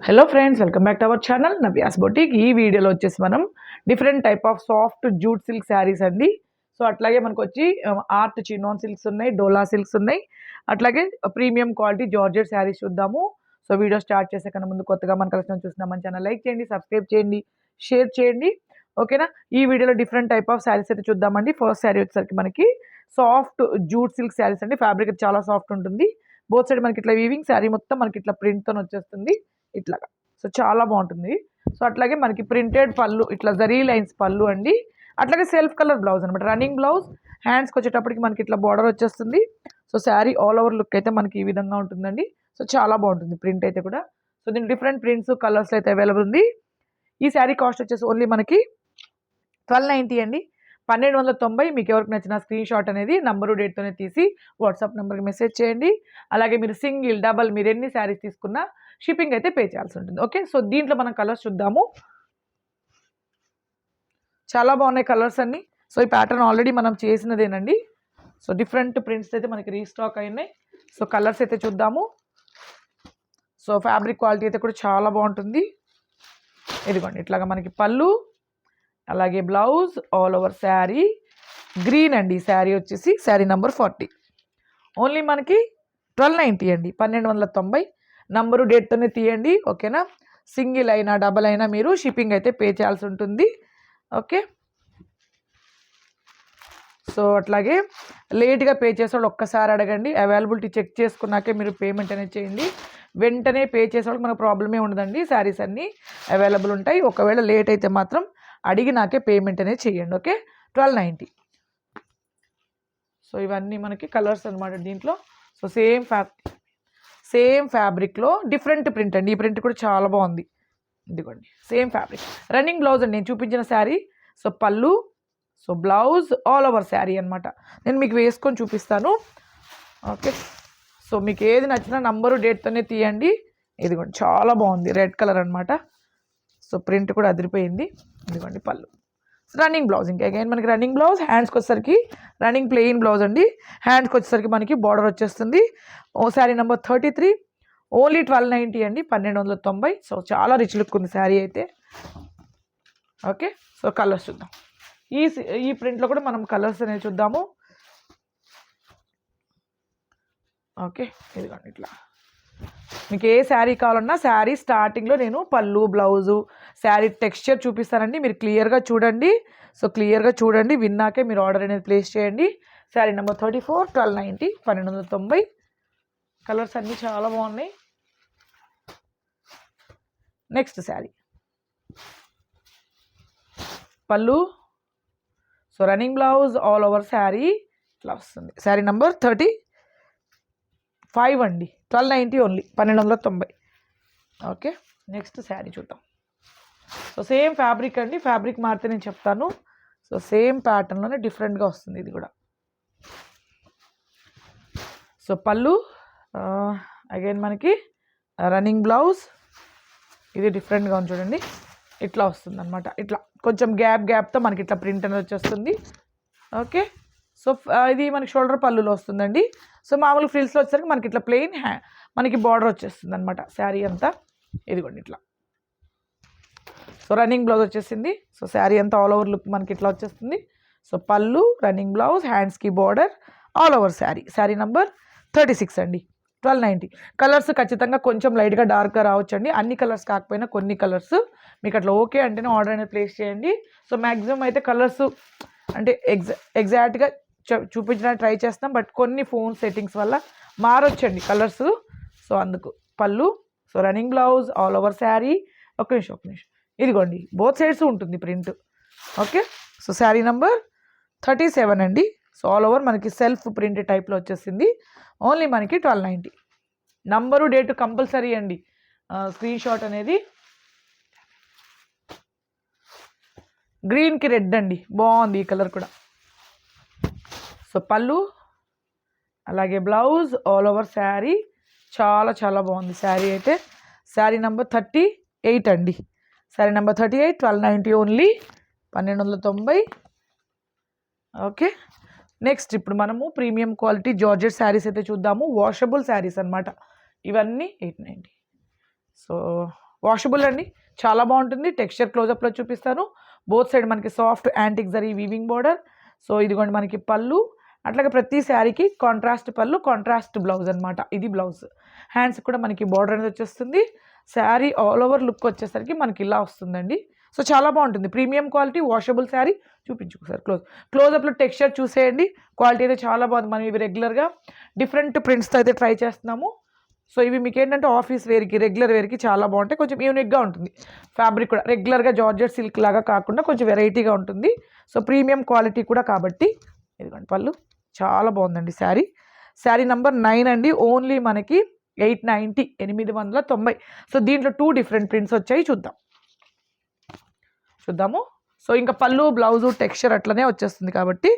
Hello friends, welcome back to our channel Navya's boutique. ఈ వీడియోలో వచ్చేసి మనం different type of soft jute silk saris అండి. సో అట్లాగే మనకు వచ్చి ఆర్ట్ చినాన్ సిల్క్స్ ఉన్నాయి, డోలా సిల్క్స్ ఉన్నాయి, అట్లాగే ప్రీమియం క్వాలిటీ జార్జెట్ శారీస్ చూద్దాము. సో వీడియో స్టార్ట్ చేసే కన్నా ముందు కొత్తగా మన కలెక్షన్ చూస్తున్నాం, మన ఛానల్ లైక్ చేయండి, సబ్స్క్రైబ్ చేయండి, షేర్ చేయండి. ఓకేనా? ఈ వీడియోలో డిఫరెంట్ టైప్ ఆఫ్ శారీస్ అయితే చూద్దామండి. ఫస్ట్ శారీ వచ్చేసరికి మనకి సాఫ్ట్ జూట్ సిల్క్ శారీస్ అండి. ఫ్యాబ్రిక్ చాలా సాఫ్ట్ ఉంటుంది. బోత్ సైడ్ మనకి ఇట్లా వీవింగ్, శారీ మొత్తం మనకి ఇట్లా ప్రింట్తో వచ్చేస్తుంది ఇట్లాగా. సో చాలా బాగుంటుంది. సో అట్లాగే మనకి ప్రింటెడ్ పళ్ళు, ఇట్లా జరీ లైన్స్ పళ్ళు అండి. అట్లాగే సెల్ఫ్ కలర్ బ్లౌజ్ అనమాట, రన్నింగ్ బ్లౌజ్. హ్యాండ్స్కి వచ్చేటప్పటికి మనకి ఇట్లా బార్డర్ వచ్చేస్తుంది. So sari all over look అయితే మనకి ఈ విధంగా ఉంటుందండి. సో చాలా బాగుంటుంది ప్రింట్ అయితే కూడా. సో దీని డిఫరెంట్ ప్రింట్స్, కలర్స్ అయితే అవైలబుల్ ఉంది. ఈ శారీ కాస్ట్ వచ్చేసి ఓన్లీ మనకి 1290 అండి, 1290. మీకు ఎవరికి నచ్చిన స్క్రీన్ షాట్ అనేది నంబరు డేట్తోనే తీసి వాట్సాప్ నెంబర్కి మెసేజ్ చేయండి. అలాగే మీరు సింగిల్, డబల్, మీరు ఎన్ని శారీస్ తీసుకున్నా షిప్పింగ్ అయితే పే చేయాల్సి ఉంటుంది. ఓకే, సో దీంట్లో మనం కలర్స్ చూద్దాము. చాలా బాగున్నాయి కలర్స్ అన్నీ. సో ఈ ప్యాటర్న్ ఆల్రెడీ మనం చేసినదేనండి. సో డిఫరెంట్ ప్రింట్స్ అయితే మనకి రీస్టాక్ అయినాయి. సో కలర్స్ అయితే చూద్దాము. సో ఫ్యాబ్రిక్ క్వాలిటీ అయితే కూడా చాలా బాగుంటుంది. ఇదిగోండి ఇట్లాగా మనకి పళ్ళు, అలాగే blouse, all over sari green అండి. శారీ వచ్చేసి శారీ నెంబర్ 40. ఓన్లీ మనకి 1290 అండి, 1290. నంబరు డేట్తోనే తీయండి. ఓకేనా? సింగిల్ అయినా డబల్ అయినా మీరు షిప్పింగ్ అయితే పే చేయాల్సి ఉంటుంది. ఓకే, సో అట్లాగే లేట్గా పే చేసేవాళ్ళు ఒక్కసారి అడగండి. అవైలబిలిటీ చెక్ చేసుకున్నాకే మీరు పేమెంట్ అనేది చేయండి. వెంటనే పే చేసేవాళ్ళకి మనకు ప్రాబ్లమే ఉండదండి. శారీస్ అన్నీ అవైలబుల్ ఉంటాయి. ఒకవేళ లేట్ అయితే మాత్రం అడిగినాకే పేమెంట్ అనేది చేయండి. ఓకే, 1290. సో ఇవన్నీ మనకి కలర్స్ అనమాట దీంట్లో. సో సేమ్ ఫ్యాబ్రిక్లో డిఫరెంట్ ప్రింట్ అండి. ఈ ప్రింట్ కూడా చాలా బాగుంది. ఇదిగోండి సేమ్ ఫ్యాబ్రిక్, రన్నింగ్ బ్లౌజ్ అండి నేను చూపించిన శారీ. సో పళ్ళు, so blouse, all over sari అనమాట. నేను మీకు వేసుకొని చూపిస్తాను. ఓకే, సో మీకు ఏది నచ్చినా నంబరు డేట్తోనే తీయండి. ఇదిగోండి చాలా బాగుంది, రెడ్ కలర్ అనమాట. సో ప్రింట్ కూడా అదిరిపోయింది. ఇదిగోండి పళ్ళు, రన్నింగ్ బ్లౌజ్. ఇంకా అగైన్ మనకి రన్నింగ్ బ్లౌజ్. హ్యాండ్స్కి వచ్చేసరికి రన్నింగ్ ప్లెయిన్ బ్లౌజ్ అండి. హ్యాండ్స్కి వచ్చేసరికి మనకి బార్డర్ వచ్చేస్తుంది. శారీ నెంబర్ 33, ఓన్లీ 1290 అండి, 1290. సో చాలా రిచ్ లుక్ ఉంది శారీ అయితే. ఓకే, సో కలర్స్ చూద్దాం. ఈ ప్రింట్లో కూడా మనం కలర్స్ అనేవి చూద్దాము. ఓకే, ఇదిగోండి ఇట్లా మీకు ఏ శారీ కావాలన్నా శారీ స్టార్టింగ్లో నేను పళ్ళు, బ్లౌజు, శారీ టెక్స్చర్ చూపిస్తానండి. మీరు క్లియర్గా చూడండి. సో క్లియర్గా చూడండి, విన్నాకే మీరు ఆర్డర్ అనేది ప్లేస్ చేయండి. శారీ నెంబర్ 34, 1290, 1290. కలర్స్ అన్నీ చాలా బాగున్నాయి. నెక్స్ట్ శారీ పళ్ళు, so running blouse, all over sari ఇట్లా వస్తుంది. శారీ నెంబర్ 35 అండి, 1290 ఓన్లీ, 1290. ఓకే, నెక్స్ట్ శారీ చూద్దాం. సో సేమ్ ఫ్యాబ్రిక్ అండి, ఫ్యాబ్రిక్ మారితే నేను చెప్తాను. సో సేమ్ ప్యాటర్న్లోనే డిఫరెంట్గా వస్తుంది ఇది కూడా. సో పళ్ళు, అగైన్ మనకి రన్నింగ్ బ్లౌజ్. ఇది డిఫరెంట్గా ఉంది చూడండి, ఇట్లా వస్తుంది అనమాట. ఇట్లా కొంచెం గ్యాప్తో మనకి ఇట్లా ప్రింట్ అనేది వచ్చేస్తుంది. ఓకే, సో ఇది మనకి షోల్డర్ పళ్ళులో వస్తుందండి. సో మామూలు ఫ్రిల్స్లో వచ్చేసరికి మనకి ఇట్లా ప్లెయిన్ మనకి బార్డర్ వచ్చేస్తుంది అనమాట శారీ అంతా. ఇదిగోండి ఇట్లా. సో రన్నింగ్ బ్లౌజ్ వచ్చేసింది. సో శారీ అంతా ఆల్ ఓవర్ లుక్ మనకి ఇట్లా వచ్చేస్తుంది. సో పళ్ళు, రన్నింగ్ బ్లౌజ్, హ్యాండ్స్కి border, all over sari. Sari number 36 అండి, 1290. కలర్స్ ఖచ్చితంగా కొంచెం లైట్గా డార్క్గా రావచ్చండి. అన్ని కలర్స్ కాకపోయినా కొన్ని కలర్స్ మీకు అట్లా ఓకే అంటేనే ఆర్డర్ అనేది ప్లేస్ చేయండి. సో మ్యాక్సిమం అయితే కలర్స్ అంటే ఎగ్జాక్ట్గా చూపించడానికి ట్రై చేస్తాం, బట్ కొన్ని ఫోన్ సెట్టింగ్స్ వల్ల మారొచ్చండి కలర్స్. సో అందుకు పళ్ళు, so running blouse, all over sari. ఒక నిమిషం, ఇదిగోండి బోత్ సైడ్స్ ఉంటుంది print. Okay, so sari number 37 అండి. సో ఆల్ ఓవర్ మనకి సెల్ఫ్ ప్రింట్ టైప్లో వచ్చేసింది. ఓన్లీ మనకి 1290. నంబరు డేటు కంపల్సరీ అండి, స్క్రీన్ షాట్ అనేది. గ్రీన్కి రెడ్ అండి, బాగుంది ఈ కలర్ కూడా. సో పళ్ళు, అలాగే బ్లౌజ్, ఆల్ ఓవర్ శారీ చాలా చాలా బాగుంది శారీ అయితే. శారీ నెంబర్ 38 అండి, sari number 38, 1290 only, 1290. Okay, next ఇప్పుడు మనము ప్రీమియం క్వాలిటీ జార్జెట్ శారీస్ అయితే చూద్దాము. వాషబుల్ శారీస్ అనమాట ఇవన్నీ, 890. సో వాషబుల్ అండి, చాలా బాగుంటుంది. టెక్స్చర్ క్లోజప్లో చూపిస్తాను. బోత్ సైడ్ మనకి soft antique zari weaving border. So ఇదిగోండి మనకి పళ్ళు, అట్లాగే ప్రతి శారీకి కాంట్రాస్ట్ పళ్ళు, కాంట్రాస్ట్ బ్లౌజ్ అనమాట. ఇది బ్లౌజ్. హ్యాండ్స్ కూడా మనకి బోర్డర్ అనేది వచ్చేస్తుంది. శారీ ఆల్ ఓవర్ లుక్ వచ్చేసరికి మనకి ఇలా వస్తుందండి. సో చాలా బాగుంటుంది, ప్రీమియం క్వాలిటీ వాషబుల్ శారీ. చూపించుకోసారి క్లోజప్లో టెక్స్చర్ చూసేయండి. క్వాలిటీ అయితే చాలా బాగుంది. మనం ఇవి రెగ్యులర్గా డిఫరెంట్ ప్రింట్స్తో అయితే ట్రై చేస్తున్నాము. సో ఇవి మీకు ఏంటంటే ఆఫీస్ వేర్కి, రెగ్యులర్ వేర్కి చాలా బాగుంటాయి. కొంచెం యూనిక్గా ఉంటుంది ఫ్యాబ్రిక్ కూడా, రెగ్యులర్గా జార్జెట్ సిల్క్ లాగా కాకుండా కొంచెం వెరైటీగా ఉంటుంది. సో ప్రీమియం క్వాలిటీ కూడా కాబట్టి. ఇదిగోండి పళ్ళు, చాలా బాగుందండి శారీ. శారీ నెంబర్ 9 అండి. ఓన్లీ మనకి 890, 890. సో దీంట్లో 2 డిఫరెంట్ ప్రింట్స్ వచ్చాయి, చూద్దాము. సో ఇంకా పళ్ళు, బ్లౌజు, టెక్స్చర్ అట్లనే వచ్చేస్తుంది కాబట్టి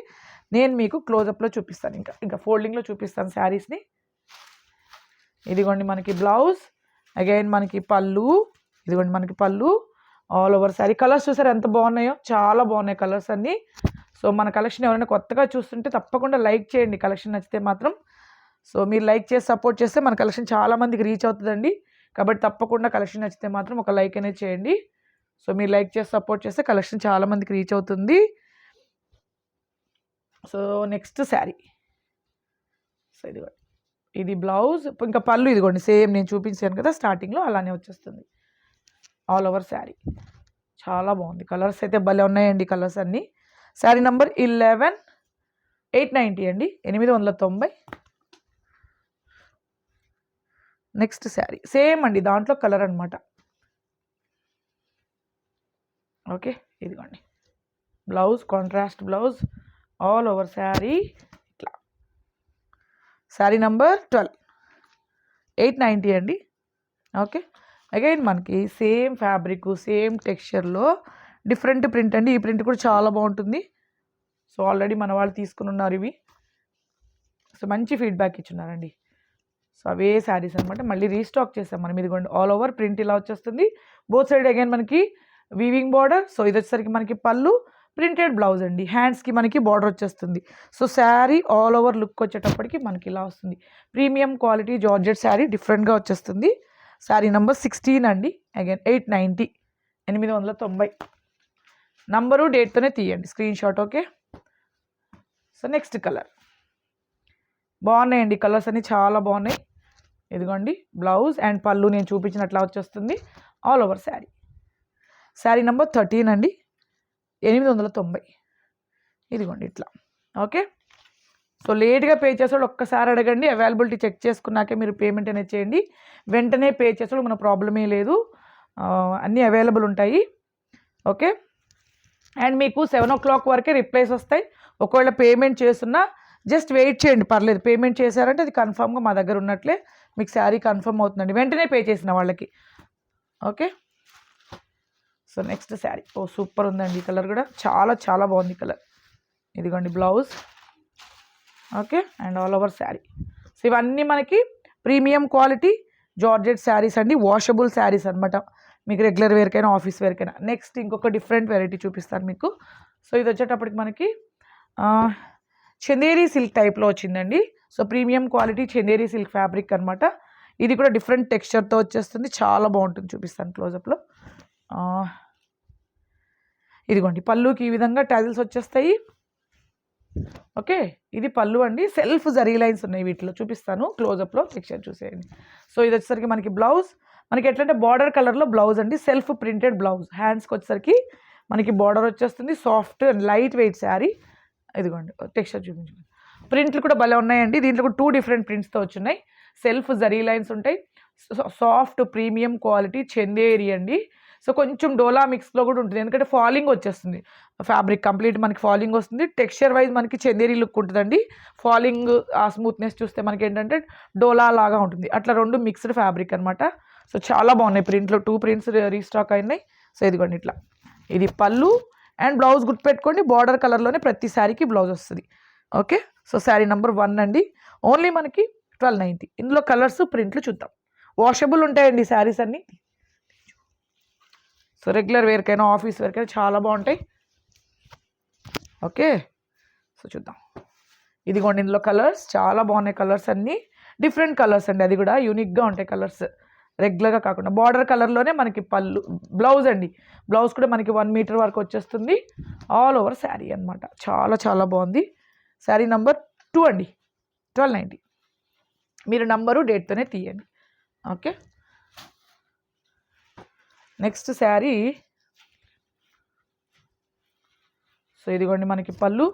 నేను మీకు క్లోజప్లో చూపిస్తాను. ఇంకా ఫోల్డింగ్లో చూపిస్తాను శారీస్ని. ఇదిగోండి మనకి బ్లౌజ్, అగైన్ మనకి పళ్ళు, ఇదిగోండి మనకి పళ్ళు ఆల్ ఓవర్ శారీ. కలర్స్ చూసారు ఎంత బాగున్నాయో, చాలా బాగున్నాయి కలర్స్ అన్నీ. సో మన కలెక్షన్ ఎవరైనా కొత్తగా చూస్తుంటే తప్పకుండా లైక్ చేయండి, కలెక్షన్ నచ్చితే మాత్రం. సో మీరు లైక్ చేసి సపోర్ట్ చేస్తే మన కలెక్షన్ చాలామందికి రీచ్ అవుతుందండి. కాబట్టి తప్పకుండా కలెక్షన్ నచ్చితే మాత్రం ఒక లైక్ అనేది చేయండి. సో మీరు లైక్ చేసి సపోర్ట్ చేస్తే కలెక్షన్ చాలామందికి రీచ్ అవుతుంది. So next sari. సో ఇది బ్లౌజ్, ఇంకా పళ్ళు ఇదిగోండి సేమ్ నేను చూపించాను కదా స్టార్టింగ్లో, అలానే వచ్చేస్తుంది ఆల్ ఓవర్ శారీ. చాలా బాగుంది, కలర్స్ అయితే భలే ఉన్నాయండి కలర్స్ అన్నీ. శారీ నెంబర్ 11, 890 అండి, 890. నెక్స్ట్ శారీ సేమ్ అండి, దాంట్లో కలర్ అనమాట. ఓకే ఇదిగోండి blouse, contrast blouse all over sari ఇట్లా. శారీ నెంబర్ 12, 890 అండి. ఓకే అగైన్ మనకి సేమ్ ఫ్యాబ్రిక్, సేమ్ టెక్స్చర్లో డిఫరెంట్ ప్రింట్ అండి. ఈ ప్రింట్ కూడా చాలా బాగుంటుంది. సో ఆల్రెడీ మన వాళ్ళు తీసుకుని ఉన్నారు ఇవి. సో మంచి ఫీడ్బ్యాక్ ఇచ్చున్నారండి. సో అవే శారీస్ అనమాట, మళ్ళీ రీస్టాక్ చేసాం మనం. ఇదిగోండి ఆల్ ఓవర్ ప్రింట్ ఇలా వచ్చేస్తుంది. బోత్ సైడ్ అగైన్ మనకి వీవింగ్ బార్డర్. సో ఇది వచ్చేసరికి మనకి పళ్ళు, ప్రింటెడ్ బ్లౌజ్ అండి. హ్యాండ్స్కి మనకి బార్డర్ వచ్చేస్తుంది. So sari all over look వచ్చేటప్పటికి మనకి ఇలా వస్తుంది. ప్రీమియం క్వాలిటీ జార్జెట్ శారీ, డిఫరెంట్గా వచ్చేస్తుంది. శారీ నెంబర్ 16 అండి, అగైన్ 890, 890. నంబరు డేట్తోనే తీయండి screen shot. Okay so next colour. బాగున్నాయండి కలర్స్ అన్నీ, చాలా బాగున్నాయి. ఇదిగోండి బ్లౌజ్ అండ్ పళ్ళు నేను చూపించినట్లా వచ్చేస్తుంది all over sari. Sari number 13 అండి, 890. ఇదిగోండి ఇట్లా. ఓకే సో లేట్గా పే చేసేవాళ్ళు ఒక్కసారి అడగండి, అవైలబిలిటీ చెక్ చేసుకున్నాకే మీరు పేమెంట్ అనేది చేయండి. వెంటనే పే చేసేవాళ్ళు మన ప్రాబ్లమే లేదు, అన్నీ అవైలబుల్ ఉంటాయి. ఓకే అండ్ మీకు 7 o'clock వరకే రిప్లైస్ వస్తాయి. ఒకవేళ పేమెంట్ చేస్తున్నా జస్ట్ వెయిట్ చేయండి, పర్లేదు. పేమెంట్ చేశారంటే అది కన్ఫామ్గా మా దగ్గర ఉన్నట్లే, మీకు శారీ కన్ఫర్మ్ అవుతుందండి వెంటనే పే చేసిన వాళ్ళకి. Okay so next sari. Oh super ఉందండి ఈ కలర్ కూడా, చాలా చాలా బాగుంది కలర్. ఇదిగోండి blouse. Okay and all over sari. So ఇవన్నీ మనకి ప్రీమియం క్వాలిటీ జార్జెట్ శారీస్ అండి, వాషబుల్ శారీస్ అనమాట. మీకు రెగ్యులర్ వేర్కైనా ఆఫీస్ వేర్కైనా. నెక్స్ట్ ఇంకొక డిఫరెంట్ వెరైటీ చూపిస్తాను మీకు. సో ఇది వచ్చేటప్పటికి మనకి చందేరి సిల్క్ టైప్లో వచ్చిందండి. So premium quality Chanderi silk fabric అనమాట. ఇది కూడా డిఫరెంట్ టెక్స్చర్తో వచ్చేస్తుంది, చాలా బాగుంటుంది. చూపిస్తాను క్లోజప్లో. ఇదిగోండి పళ్ళుకి ఈ విధంగా టైల్స్ వచ్చేస్తాయి. ఓకే ఇది పళ్ళు అండి, సెల్ఫ్ జరీ లైన్స్ ఉన్నాయి వీటిలో. చూపిస్తాను క్లోజప్లో, టెక్స్చర్ చూసేయండి. సో ఇది వచ్చేసరికి మనకి బ్లౌజ్, మనకి ఎట్లంటే బార్డర్ కలర్లో బ్లౌజ్ అండి, సెల్ఫ్ ప్రింటెడ్ బ్లౌజ్. హ్యాండ్స్కి వచ్చేసరికి మనకి బార్డర్ వచ్చేస్తుంది, soft and light weight sari. ఇదిగోండి టెక్స్చర్ చూపించండి. ప్రింట్లు కూడా భలే ఉన్నాయండి. దీంట్లో కూడా 2 డిఫరెంట్ ప్రింట్స్తో వచ్చున్నాయి. సెల్ఫ్ జరీ లైన్స్ ఉంటాయి, సాఫ్ట్ ప్రీమియం క్వాలిటీ చందేరి అండి. సో కొంచెం డోలా మిక్స్లో కూడా ఉంటుంది, ఎందుకంటే ఫాలింగ్ వచ్చేస్తుంది ఫ్యాబ్రిక్ కంప్లీట్ మనకి ఫాలింగ్ వస్తుంది. టెక్స్చర్ వైజ్ మనకి చందేరి లుక్ ఉంటుందండి. ఫాలింగ్ ఆ స్మూత్నెస్ చూస్తే మనకి ఏంటంటే డోలా లాగా ఉంటుంది. అట్లా 2 మిక్స్డ్ ఫ్యాబ్రిక్ అనమాట. సో చాలా బాగున్నాయి ప్రింట్లో, 2 ప్రింట్స్ రీస్టాక్ అయినాయి. సో ఇదిగోండి ఇట్లా. ఇది పళ్ళు అండ్ బ్లౌజ్ గుర్తుపెట్టుకోండి, బార్డర్ కలర్లోనే ప్రతి శారీకి బ్లౌజ్ వస్తుంది. ఓకే సో శారీ నెంబర్ 1 అండి, ఓన్లీ మనకి 1290. ఇందులో కలర్స్ ప్రింట్లు చూద్దాం. వాషబుల్ ఉంటాయండి శారీస్ అన్నీ. సో రెగ్యులర్ వేర్కైనా ఆఫీస్ వేర్కైనా చాలా బాగుంటాయి. ఓకే సో చూద్దాం. ఇదిగోండి ఇందులో కలర్స్ చాలా బాగున్నాయి. కలర్స్ అన్నీ డిఫరెంట్ కలర్స్ అండి, అది కూడా యూనిక్గా ఉంటాయి కలర్స్. రెగ్యులర్గా కాకుండా బార్డర్ కలర్లోనే మనకి పళ్ళు బ్లౌజ్ అండి. బ్లౌజ్ కూడా మనకి 1 మీటర్ వరకు వచ్చేస్తుంది. ఆల్ ఓవర్ శారీ అనమాట. చాలా చాలా బాగుంది. శారీ నంబర్ 2 అండి, 1290. మీరు నంబరు డేట్తోనే తీయండి. Okay, next sari. సో ఇదిగోండి మనకి పళ్ళు.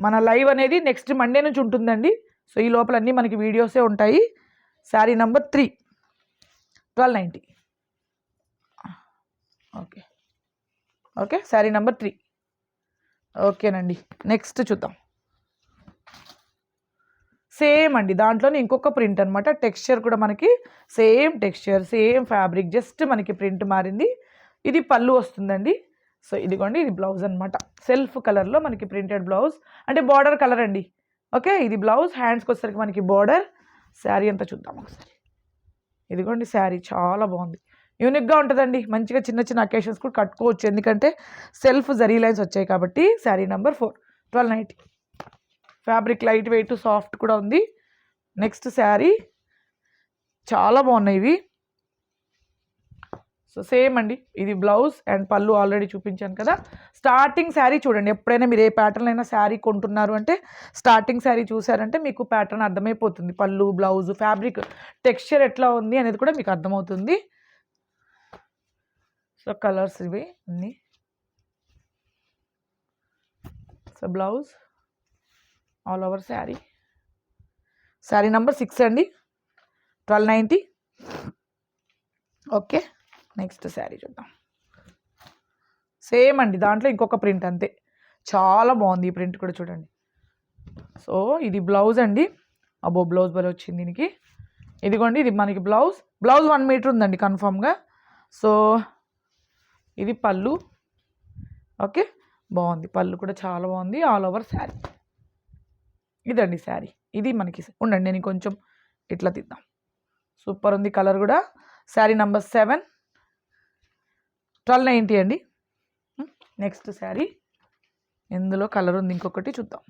మన లైవ్ అనేది నెక్స్ట్ మండే నుంచి ఉంటుందండి. సో ఈ లోపల అన్నీ మనకి వీడియోసే ఉంటాయి. Sari number 3, 1290. Okay okay, sari number 3. ఓకేనండి, నెక్స్ట్ చూద్దాం. సేమ్ అండి, దాంట్లోనే ఇంకొక ప్రింట్ అనమాట. టెక్స్చర్ కూడా మనకి same texture, same fabric, just మనకి ప్రింట్ మారింది. ఇది పళ్ళు వస్తుందండి. సో ఇదిగోండి, ఇది బ్లౌజ్ అనమాట. సెల్ఫ్ కలర్లో మనకి ప్రింటెడ్ బ్లౌజ్, అంటే బార్డర్ కలర్ అండి. ఓకే, ఇది బ్లౌజ్. హ్యాండ్స్కి వచ్చేసరికి మనకి బార్డర్. శారీ అంతా చూద్దాం ఒకసారి. ఇదిగోండి శారీ చాలా బాగుంది, యూనిక్గా ఉంటుందండి. మంచిగా చిన్న చిన్న అకేషన్స్ కూడా కట్టుకోవచ్చు, ఎందుకంటే సెల్ఫ్ జరీ లైన్స్ వచ్చాయి కాబట్టి. Sari number 4, 1290. Fabric light weight, soft కూడా ఉంది. నెక్స్ట్ శారీ. చాలా బాగున్నాయి ఇవి. సో సేమ్ అండి, ఇది బ్లౌజ్ అండ్ పళ్ళు ఆల్రెడీ చూపించాను కదా. స్టార్టింగ్ శారీ చూడండి. ఎప్పుడైనా మీరు ఏ ప్యాటర్న్ అయినా శారీ కొంటున్నారు అంటే స్టార్టింగ్ శారీ చూసారంటే మీకు ప్యాటర్న్ అర్థమైపోతుంది. పళ్ళు, బ్లౌజ్, ఫ్యాబ్రిక్ టెక్స్చర్ ఎట్లా ఉంది అనేది కూడా మీకు అర్థమవుతుంది. సో కలర్స్ ఇవి అన్నీ. So blouse all over sari. Sari number 6 అండి, 1290. ఓకే, నెక్స్ట్ శారీ చూద్దాం. సేమ్ అండి, దాంట్లో ఇంకొక ప్రింట్ అంతే. చాలా బాగుంది ఈ ప్రింట్ కూడా చూడండి. సో ఇది బ్లౌజ్ అండి. అబ్బో బ్లౌజ్ బలి వచ్చింది దీనికి. ఇదిగోండి, ఇది మనకి బ్లౌజ్. బ్లౌజ్ 1 మీటర్ ఉందండి కన్ఫామ్గా. సో ఇది పళ్ళు. ఓకే, బాగుంది, పళ్ళు కూడా చాలా బాగుంది. All over sari. ఇదండి శారీ. ఇది మనకి ఉండండి, నేను కొంచెం ఇట్లా తీద్దాం. సూపర్ ఉంది కలర్ కూడా. శారీ నెంబర్ 7, 1290 అండి. నెక్స్ట్ శారీ. ఇందులో కలర్ ఉంది ఇంకొకటి, చూద్దాం.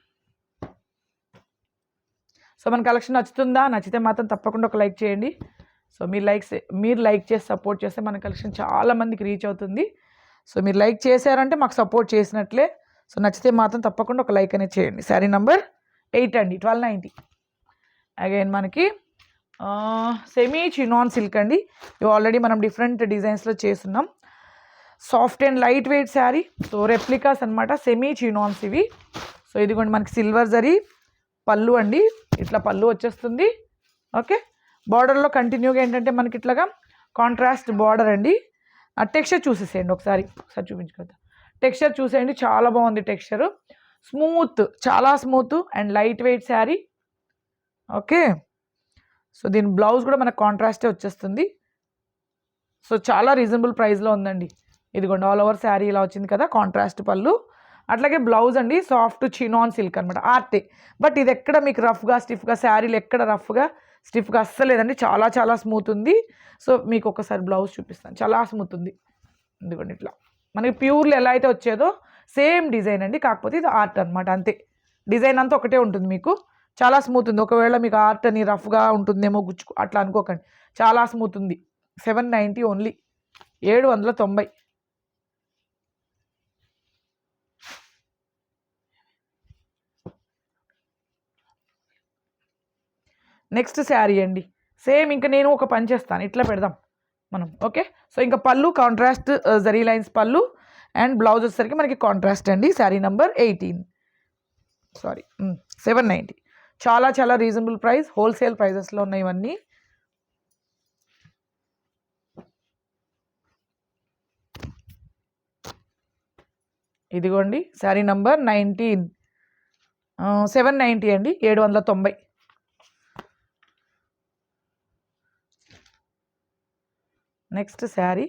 సో మన కలెక్షన్ నచ్చుతుందా? నచ్చితే మాత్రం తప్పకుండా ఒక లైక్ చేయండి. సో మీరు లైక్ చేసి సపోర్ట్ చేస్తే మన కలెక్షన్ చాలామందికి రీచ్ అవుతుంది. సో మీరు లైక్ చేశారంటే మాకు సపోర్ట్ చేసినట్లే. సో నచ్చితే మాత్రం తప్పకుండా ఒక లైక్ అనేది చేయండి. శారీ నెంబర్ 8 అండి, 1290. అగైన్ మనకి సెమీ చినాన్ సిల్క్ అండి. ఇవి ఆల్రెడీ మనం డిఫరెంట్ డిజైన్స్లో చేస్తున్నాం. Soft and light weight sari. So replicas అనమాట, సెమీ చినాన్స్ ఇవి. సో ఇదిగోండి మనకి సిల్వర్ జరీ పళ్ళు అండి. ఇట్లా పళ్ళు వచ్చేస్తుంది. ఓకే, బార్డర్లో కంటిన్యూగా ఏంటంటే మనకి ఇట్లాగా కాంట్రాస్ట్ బార్డర్ అండి. ఆ టెక్స్చర్ చూసేసేయండి ఒకసారి చూపించుకోవద్దు. టెక్స్చర్ చూసేయండి, చాలా బాగుంది టెక్స్చరు. స్మూత్, చాలా smooth and light weight sari. Okay, so దీని బ్లౌజ్ కూడా మనకు కాంట్రాస్టే వచ్చేస్తుంది. సో చాలా రీజనబుల్ ప్రైస్లో ఉందండి. ఇదిగోండి ఆల్ ఓవర్ శారీ ఇలా వచ్చింది కదా, కాంట్రాస్ట్ పళ్ళు. అట్లాగే బ్లౌజ్ అండి, సాఫ్ట్ చినాన్ సిల్క్ అనమాట, ఆర్టే. బట్ ఇది ఎక్కడ మీకు రఫ్గా స్టిఫ్గా, శారీలు ఎక్కడ రఫ్గా స్టిఫ్గా అస్సలేదండి, చాలా చాలా స్మూత్ ఉంది. సో మీకు ఒకసారి బ్లౌజ్ చూపిస్తాను, చాలా స్మూత్ ఉంది. ఇదిగోండి ఇట్లా మనకి ప్యూర్లో ఎలా అయితే వచ్చేదో సేమ్ డిజైన్ అండి, కాకపోతే ఇది ఆర్ట్ అనమాట, అంతే. డిజైన్ అంతా ఒకటే ఉంటుంది మీకు. చాలా స్మూత్ ఉంది. ఒకవేళ మీకు ఆర్ట్ అని రఫ్గా ఉంటుందేమో అట్లా అనుకోకండి, చాలా స్మూత్ ఉంది. 790 ఓన్లీ, 790. నెక్స్ట్ శారీ అండి. సేమ్ ఇంకా నేను ఒక పని చేస్తాను, ఇట్లా పెడదాం మనం. ఓకే, సో ఇంకా పళ్ళు కాంట్రాస్ట్ జరీ లైన్స్ పళ్ళు అండ్ బ్లౌజ్ వచ్చేసరికి మనకి కాంట్రాస్ట్ అండి. Sari number 18, sorry 790. చాలా చాలా రీజనబుల్ ప్రైస్, హోల్సేల్ ప్రైజెస్లో ఉన్నాయి ఇవన్నీ. ఇదిగోండి శారీ నంబర్ 19, 790 అండి, 790. నెక్స్ట్ శారీ.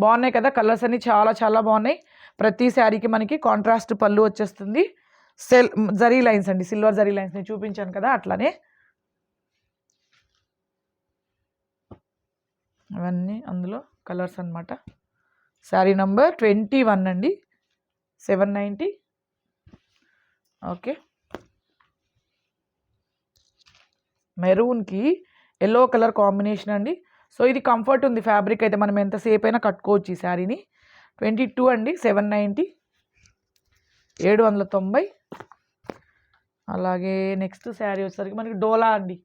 బాగున్నాయి కదా కలర్స్ అన్నీ, చాలా చాలా బాగున్నాయి. ప్రతి శారీకి మనకి కాంట్రాస్ట్ పళ్ళు వచ్చేస్తుంది. జరీ లైన్స్ అండి, సిల్వర్ జరీ లైన్స్ నేను చూపించాను కదా అట్లానే. ఇవన్నీ అందులో కలర్స్ అనమాట. శారీ నంబర్ 21 అండి, 790. ఓకే, మెరూన్కి ఎల్లో కలర్ కాంబినేషన్ అండి. సో ఇది కంఫర్ట్ ఉంది ఫ్యాబ్రిక్ అయితే, మనం ఎంతసేపు అయినా కట్టుకోవచ్చు ఈ శారీని. 22 అండి, 790, 790. అలాగే నెక్స్ట్ శారీ వచ్చేసరికి మనకి డోలా అండి,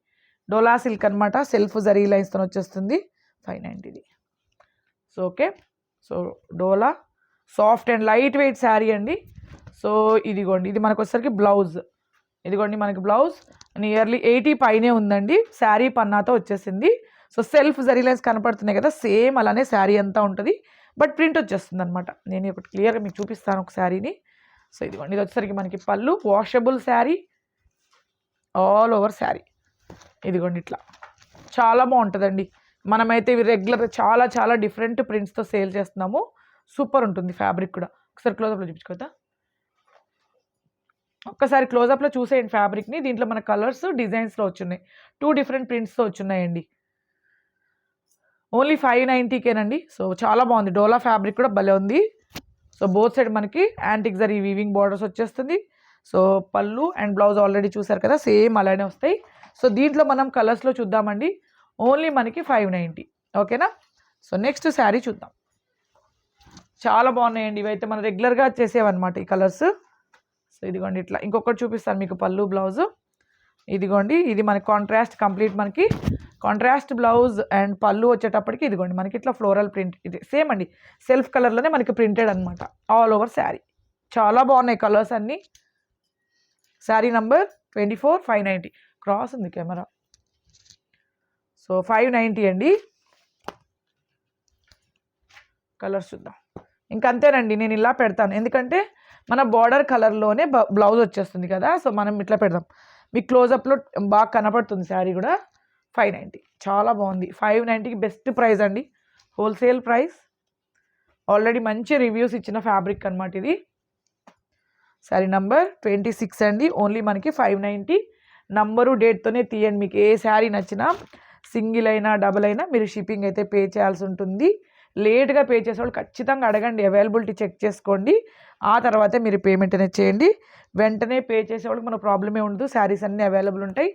డోలా సిల్క్ అనమాట, సెల్ఫ్ జరీ లైన్స్తో వచ్చేస్తుంది. 590 so okay. So dola soft and light weight sari అండి. సో ఇదిగోండి, ఇది మనకు వచ్చేసరికి బ్లౌజ్. ఇదిగోండి మనకి బ్లౌజ్ నియర్లీ 80 పైనే ఉందండి. శారీ పన్నాతో వచ్చేసింది. సో సెల్ఫ్ జరీ లైన్స్ కనపడుతున్నాయి కదా, సేమ్ అలానే శారీ అంతా ఉంటుంది, బట్ ప్రింట్ వచ్చేస్తుంది అనమాట. నేను ఒకటి క్లియర్గా మీకు చూపిస్తాను ఒక శారీని. సో ఇదిగోండి, ఇది వచ్చేసరికి మనకి పళ్ళు, washable sari, all over sari. ఇదిగోండి ఇట్లా చాలా బాగుంటుందండి. మనమైతే ఇవి రెగ్యులర్ చాలా చాలా డిఫరెంట్ ప్రింట్స్తో సేల్ చేస్తున్నాము. సూపర్ ఉంటుంది ఫ్యాబ్రిక్ కూడా. ఒకసారి క్లోజప్లో చూపించుకోదా, ఒక్కసారి క్లోజప్లో చూసేయండి ఫ్యాబ్రిక్ని. దీంట్లో మన కలర్స్ డిజైన్స్లో వచ్చున్నాయి, 2 డిఫరెంట్ ప్రింట్స్తో వచ్చున్నాయండి. ఓన్లీ 590కేనండి. సో చాలా బాగుంది, డోలా ఫ్యాబ్రిక్ కూడా భలే ఉంది. సో బోత్ సైడ్ మనకి యాంటిక్ జరీ వీవింగ్ బార్డర్స్ వచ్చేస్తుంది. సో పళ్ళు అండ్ బ్లౌజ్ ఆల్రెడీ చూసారు కదా, సేమ్ అలానే వస్తాయి. సో దీంట్లో మనం కలర్స్లో చూద్దామండి. ఓన్లీ మనకి 590, ఓకేనా. సో నెక్స్ట్ శారీ చూద్దాం. చాలా బాగున్నాయండి ఇవైతే, మనం రెగ్యులర్గా చేసేవన్నమాట ఈ కలర్స్. సో ఇదిగోండి ఇట్లా ఇంకొకటి చూపిస్తాను మీకు, పళ్ళు బ్లౌజు. ఇదిగోండి, ఇది మనకి కాంట్రాస్ట్ కంప్లీట్, మనకి కాంట్రాస్ట్ బ్లౌజ్ అండ్ పళ్ళు వచ్చేటప్పటికి ఇదిగోండి మనకి ఇట్లా ఫ్లోరల్ ప్రింట్. ఇది సేమ్ అండి, సెల్ఫ్ కలర్లోనే మనకి ప్రింటెడ్ అనమాట ఆల్ ఓవర్ శారీ. చాలా బాగున్నాయి కలర్స్ అన్నీ. శారీ నంబర్ 24, 590. క్రాస్ ఉంది కెమెరా. సో 590 అండి. కలర్స్ చూద్దాం. ఇంకంతేనండి, నేను ఇలా పెడతాను ఎందుకంటే మన బార్డర్ కలర్లోనే బ్లౌజ్ వచ్చేస్తుంది కదా. సో మనం ఇట్లా పెడదాం, మీకు క్లోజప్లో బాగా కనపడుతుంది శారీ కూడా. 590 చాలా బాగుంది. 590కి బెస్ట్ ప్రైస్ అండి, హోల్సేల్ ప్రైస్. ఆల్రెడీ మంచి రివ్యూస్ ఇచ్చిన ఫ్యాబ్రిక్ అనమాట ఇది. శారీ నంబర్ 26 అండి. ఓన్లీ మనకి 590. నంబరు డేట్తోనే తీయండి. మీకు ఏ శారీ నచ్చినా సింగిల్ అయినా డబుల్ అయినా మీరు షిప్పింగ్ అయితే పే చేయాల్సి ఉంటుంది. లేట్గా పే చేసేవాళ్ళు ఖచ్చితంగా అడగండి, అవైలబిలిటీ చెక్ చేసుకోండి, ఆ తర్వాతే మీరు పేమెంట్ అనేది చేయండి. వెంటనే పే చేసేవాళ్ళకి మన ప్రాబ్లమే ఉండదు, శారీస్ అన్నీ అవైలబుల్ ఉంటాయి.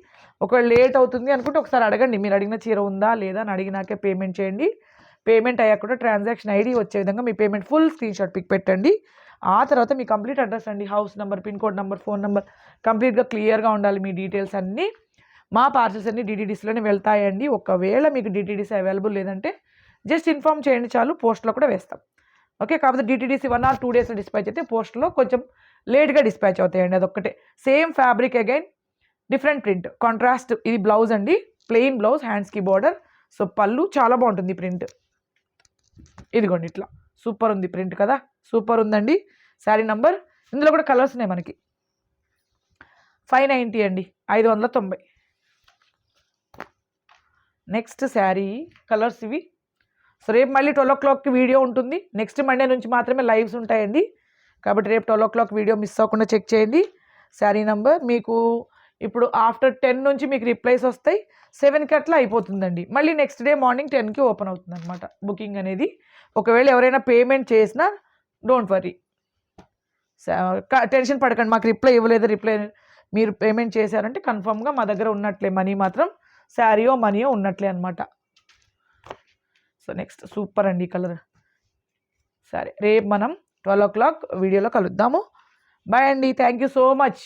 ఒకవేళ లేట్ అవుతుంది అనుకుంటే ఒకసారి అడగండి, మీరు అడిగిన చీర ఉందా లేదా అని అడిగినాకే పేమెంట్ చేయండి. పేమెంట్ అయ్యాక కూడా ట్రాన్సాక్షన్ ఐడి వచ్చే విధంగా మీ పేమెంట్ ఫుల్ స్క్రీన్షాట్ పిక్ పెట్టండి. ఆ తర్వాత మీ కంప్లీట్ అడ్రస్ అండి, house number, pin code number, phone number కంప్లీట్గా క్లియర్గా ఉండాలి. మీ డీటెయిల్స్ అన్నీ, మా పార్సల్స్ అన్నీ డిటీడీసీలోనే వెళ్తాయండి. ఒకవేళ మీకు డిటీడీసీ అవైలబుల్ లేదంటే జస్ట్ ఇన్ఫామ్ చేయండి చాలు, పోస్ట్లో కూడా వేస్తాం. ఓకే, కాకపోతే డిటీడీసీ 1 or 2 డేస్లో డిస్పాచ్ అయితే పోస్ట్లో కొంచెం లేట్గా డిస్పాచ్ అవుతాయండి, అదొక్కటే. Same fabric again different print, contrast. ఇది బ్లౌజ్ అండి, ప్లెయిన్ బ్లౌజ్, హ్యాండ్స్కి బార్డర్. సో పళ్ళు చాలా బాగుంటుంది ప్రింట్. ఇదిగోండి ఇట్లా సూపర్ ఉంది ప్రింట్ కదా, సూపర్ ఉందండి. శారీ నంబర్, ఇందులో కూడా కలర్స్ ఉన్నాయి మనకి. 590 అండి, 590. నెక్స్ట్ శారీ కలర్స్ ఇవి. సో రేపు మళ్ళీ 12 o'clockకి వీడియో ఉంటుంది. నెక్స్ట్ మండే నుంచి మాత్రమే లైవ్స్ ఉంటాయండి, కాబట్టి రేపు 12 o'clock వీడియో మిస్ అవ్వకుండా చెక్ చేయండి. శారీ నంబర్ మీకు ఇప్పుడు ఆఫ్టర్ 10 నుంచి మీకు రిప్లైస్ వస్తాయి, 7కి అట్లా అయిపోతుందండి. మళ్ళీ నెక్స్ట్ డే మార్నింగ్ 10కి ఓపెన్ అవుతుంది అనమాట బుకింగ్ అనేది. ఒకవేళ ఎవరైనా పేమెంట్ చేసినా డోంట్ వరీ, టెన్షన్ పడకండి, మాకు రిప్లై ఇవ్వలేదు, రిప్లై మీరు పేమెంట్ చేశారంటే కన్ఫర్మ్గా మా దగ్గర ఉన్నట్లే, మనీ మాత్రం శారీయో మనీయో ఉన్నట్లే అనమాట. సో నెక్స్ట్ సూపర్ అండి కలర్. సరే, రేపు మనం 12 o'clock వీడియోలో కలుద్దాము. బాయ్ అండి, థ్యాంక్ యూ సో మచ్.